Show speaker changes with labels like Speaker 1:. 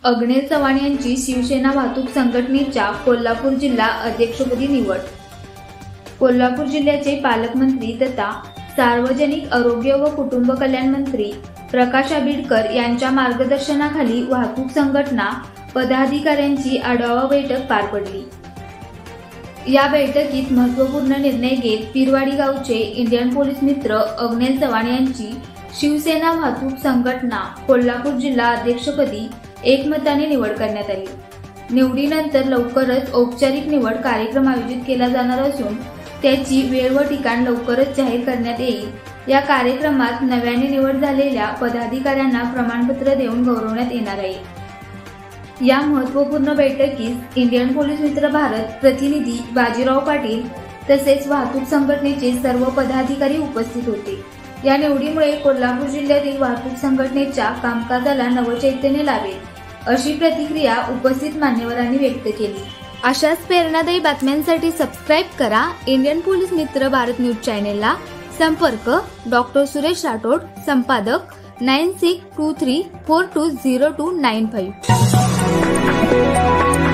Speaker 1: अग्नेल चव्हाण यांची शिवसेना वाहतूक संघटनेच्या कोल्हापूर जिल्हा अध्यक्षपदी निवड। कोल्हापूर जिल्ह्याचे पालकमंत्री तथा सार्वजनिक आरोग्य व कुटुंब कल्याण मंत्री प्रकाश आंबेडकर यांच्या मार्गदर्शनाखाली वाहतूक संघटना पदाधिकाऱ्यांची आढावा बैठक पार पडली। या बैठकीत महत्त्वपूर्ण निर्णय घेत पीरवाडी गावचे इंडियन पोलीस मित्र अग्नेल चव्हाण यांची शिवसेना वाहतूक संघटना कोल्हापूर जिल्हा अध्यक्षपदी एकमताने निवड करण्यात आली। निवडीनंतर लवकरच औपचारिक निवड कार्यक्रम आयोजित केला जाणार असून त्याची वेळ व ठिकाण लवकरच जाहीर करण्यात येईल। या कार्यक्रमात नव्याने निवड झालेल्या पदाधिकाऱ्यांना प्रमाणपत्र देऊन गौरवण्यात येणार आहे। या महत्त्वपूर्ण बैठकीस इंडियन पोलीस मित्र भारत प्रतिनिधी बाजीराव पाटील तसेच वाहतूक संघटनेचे सर्व पदाधिकारी उपस्थित होते। या निवडीमुळे कोल्हापूर जिल्ह्यातील वाहतूक संघटनेच्या कामकाजाला नवचैतन्य लावेल अशी प्रतिक्रिया उपस्थित मान्यवरांनी व्यक्त केली। अशाच प्रेरणादायी बातम्यांसाठी सबस्क्राइब करा इंडियन पोलीस मित्र भारत न्यूज चॅनेलला। संपर्क डॉक्टर सुरेश राठोड, संपादक 9623420295।